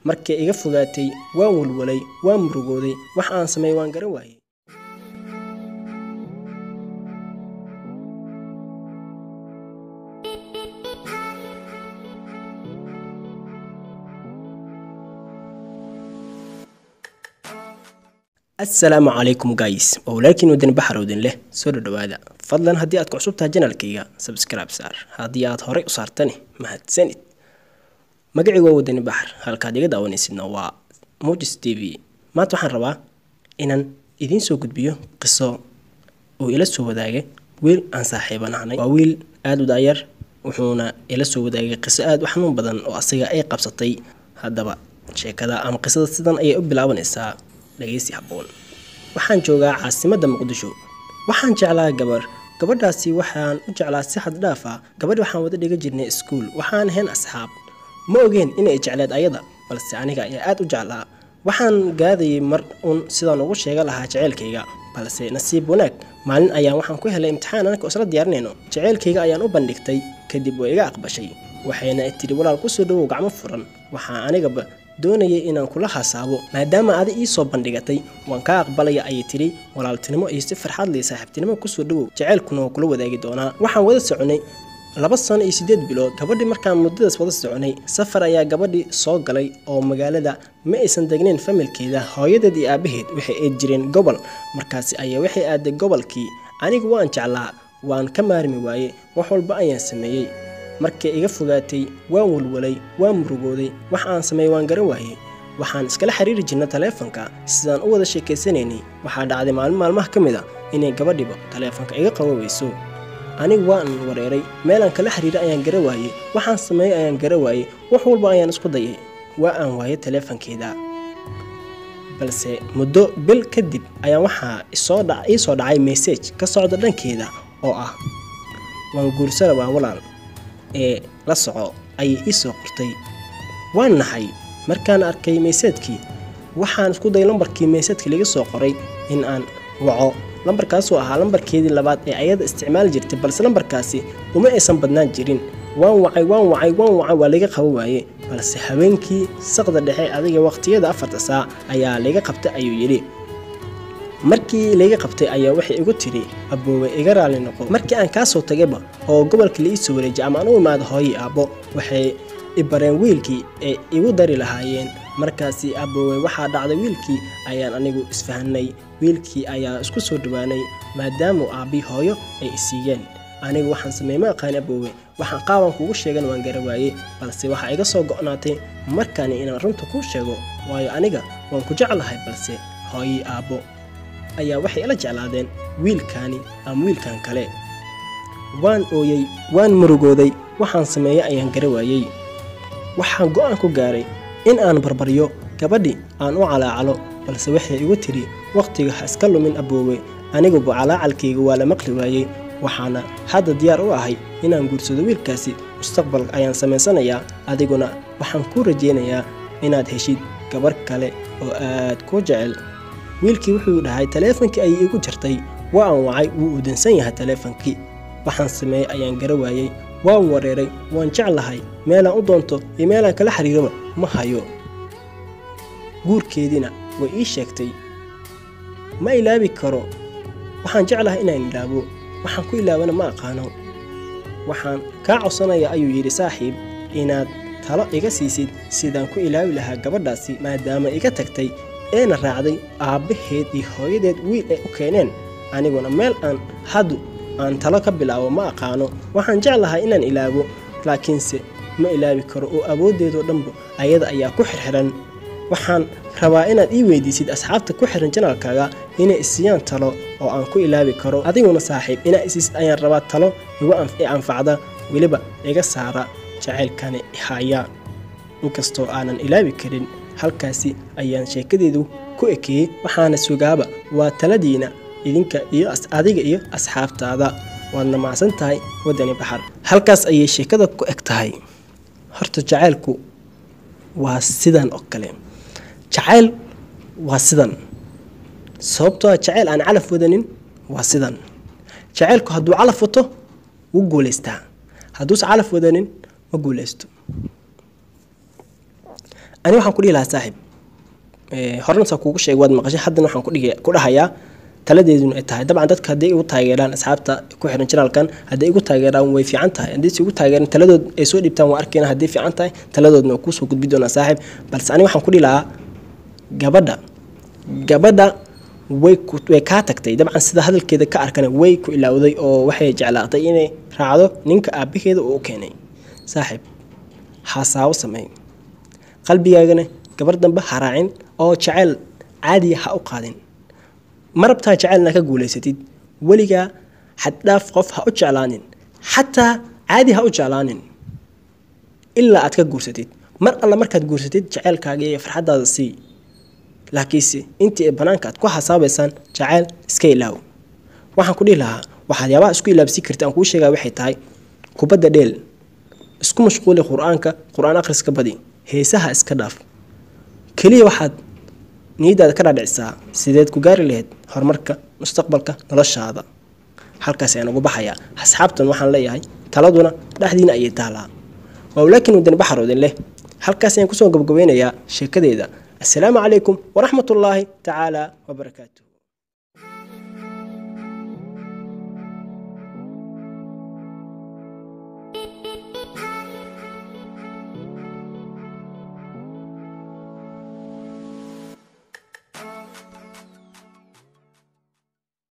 markii iga fogaatay waan walwalay waan murugooday wax aan sameey waan garan waayay السلام عليكم جايز ولكن ودن بحر ودن له سور دوادا فضلا هدي aad ku cusubtaa channelkayga subscribe saar hadii aad hore u saartani mahadsanid magacaygu waa wadani baxar halka adiga daawanaysidna waa Mojis TV maanta waxaan rabaa inaan idin soo gudbiyo qiso oo ila soo wadaagay wiil aan saaxiibanahay waa wiil aad u daayar wuxuuna ila soo wadaagay qiso aad u xanuun badan oo asiga ay qabsatay hadaba sheekada ama qisada sidan ay u bilaabanaysaa dhageysi haboon waxaan joogaa caasimadda Muqdisho waxaan jeclaa gabadhaasi waxaan u jeclaa si xad dhaaf ah gabadh waxaan wada dhiga jirnay iskuul waxaan ahayn asxaab ma ogeen inay jecleed ayada balse aniga ayaa aad u jeclaa waxaan gaaday mar sidaan ugu sheega lahaa jaceelkayga balse nasiib wanaag maalin ayaan waxaan ku helay imtixaan anaka isla diyaarinayno jaceelkayga ayaan u bandhigtay kadib way iga aqbashay waxayna tiri walaal ku soo dhawow gacmo furan waxaan aniga doonayay inaan kula hasaabo maadaama aad ii soo bandhigatay waan ka aqbalaya ay tiri walaaltinimo iyo si farxad leh saaxiibtinimo ku soo dhawow jaceelkuna kula wadaagi doonaa waxaan wada soconay 2 sano iyo 8 bilood gabadhi markaan muddadaas wada soconay safar ayaa gabadhi soo galay oo magaalada ma aysan degnayn familkeeda hooyadeed iyo aabaheed waxay ay jireen gobol markaas ayaa waxay aaday gobolkii anigu waan jeclaa waan ka maarmi waayay wax walba ayaan sameeyay markii iga fogaatay waan walwalay waan murugooday wax aan sameey waan garan waayay waxaan iskala xiriiri jirnay taleefanka sidaan u wada sheekaysanay waxa dhacday maalmaha kamida inay gabadhiba taleefanka iga qabowayso anigu waan wareeray meelan kala xiriir ayaan garan waayay waxaan sameey ayaan garan waayay wax walba ayaan isku dayay waa aan waayay taleefankeeda balse muddo bil kadib ayaan waxa soo dhacay message ka socda dhankeeda oo ah waan guursanaa walaal ee la soco ay isoo qortay waan nahay markaan arkay message-kii waxaan isku day lambarkii message-ka laga soo qoray in aan waco lambarkaas oo ahaa lambarkeedii labaad ee ayada isticmaal jirtay balse lambarkaasi uma aysan badnaan jirin waan wacay waa laga qabo waaye balse habeenkii saqda dhexe adiga waqtiyada 4 saac ayaa laga qabtay ayuu yiri markii laga qabtay ayaa waxay igu tiri aboowe iga raali noqo markii aan ka soo tagayba oo gobolka la soo wareejay ama aan u imaado hooyo aabo waxay ibareen wiilkii ee igu dari lahaayeen markaasi aboowe waxa dhacday wiilkii ayaan anigu isfahanay wiilkii ayaa isku soo dhawaanay maadaama aabi hooyo ay isiiyeen anigu waxaan sameeyay aqaan aboowe waxaan qaawan kugu sheegan waan garawaayay balse waxa iga soo go'naatay markaan inaan runta ku sheego waayo aniga waan ku jeclahay balse hooyo aabo ayaa waxay ila jeclaadeen wiilkaani ama wiilkan kale waan ooyay waan murugooday waxaan sameeyay ayaan garawaayay waxaan go'aan ku gaaray in aan barbariyo gabadhi aan u calaacalo balse waxay igu tiri waqtiga iska lumin aboowe anigu calaalkayga waa la maqli waayay waxaana hadda diyaar u ahay inaan guursado wiilkaasi mustaqbal ayaan sameysanayaa adiguna waxaan ku rajeynayaa inaad heshid gabar kale oo aad ku jecel wiilkii wuxuu dhahay taleefankii ay igu jirtay waan wacay wuu u dansan yahay taleefankii waxaan sameeyay ayaan garawaayay waan wareeray waan jeclahay meelaan u doonto iyo meelaan kala xiriiraba ma hayo guurkeedina way ii sheegtay ma ilaabi karo waxaan jeclahay inaan ilaabo waxaan ku ilaabana ma aqaano waxaan ka codsanayaa ayuu yiri saaxiib inaad talo iga siisid sidaan ku ilaabi lahaa gabadhaasi maadaama iga tagtay eena raacday aabaheed iyo hooyadeed wiil ay u keeneen aniguna meel aan talo ka bilaabo ma aqaano waxaan jeclahay inaan ilaabo laakiinse ma ilaabi karo oo awoodeedo dhanba ayada ayaa ku xirxiran waxaan rabaa inaad ii weydiisid asxaabta ku xiran channelkaaga inay isiyaan talo oo aan ku ilaabi karo adiguna saaxiib ina isis ayaan rabaa talo igu anfacda waliba iga saara jaceelkani haya inkastoo aanan ilaabi karin halkaasi ayaan sheekadeedu ku ekeeyay waxaana sugaaba waa taladiina idinka iyo adiga iyo asxaabtaada waadna macsan tahay wadani baxar halkaas ayay sheekada ku eg tahay horta jaceelku waa sidan oo kale jaceyl waa sidan sababtoo jaceyl aan calaf wadanin waa sidan jaceelku hadduu calaf wato wuu guuleystaa hadduusan calaf wadanin ma guuleysto ani waxaan ku dhihi lahaa saaxiib horena saa kuugu sheegay waad maqashay haddana waxaan ku dhahayaa taladeeduna ay tahay dabcan dadka hadday igu taageeraan asxaabta ku xiran channelkan hadday igu taageeraan way fiican tahay haddii si igu taageeraan taladood ay soo dhiibtaan waa arkayna hadday fiican tahay taladoodna waa kuusoo gudbi doonaa saaxiib balse ani waxaan ku dhihi lahaa gabadha way kaa tagtay dabcan sida hadalkeeda ka arkana way ku ilaawday oo waxay jeclaatay inay raacdo ninka aabaheeda uu keenay saaxiib hasaabo sameey qalbigaagana gabar dambe ha raacin oo jacayl caadi ha u qaadin ma rabtaa jacaylna ka guulaysatid weligaa xaddhaaf qof ha u jeclaanin xataa caadi ha u jeclaanin ilaa aad ka guursatid mar alla markaad guursatid jacaylkaaga iyo farxaddaada sii laakiinse intii ay banaanka aad ku xasaabaysaan jacayl iska ilaaw waxaan ku dhihi lahaa waxaad yaabaha isku ilaabsi karta aan kuu sheegaa waxay tahay kubadda dheel isku mashquuli qur-aan akhriska badi heesaha iska dhaaf keliya waxaad niyadaada ka dhaadhicisaa sideed ku gaari lahayd horumarka mustaqbalka noloshaada halkaas ayaan ugu baxayaa asxaabtan waxaan leeyahay taladuna dhexdiina ayay taalaa laakiin wadani baxar odin leh halkaas ayaan kusoo gabagabeynayaa sheekadeeda assalaamu calaykum waraxmatullaahi tacaala wabarakaatu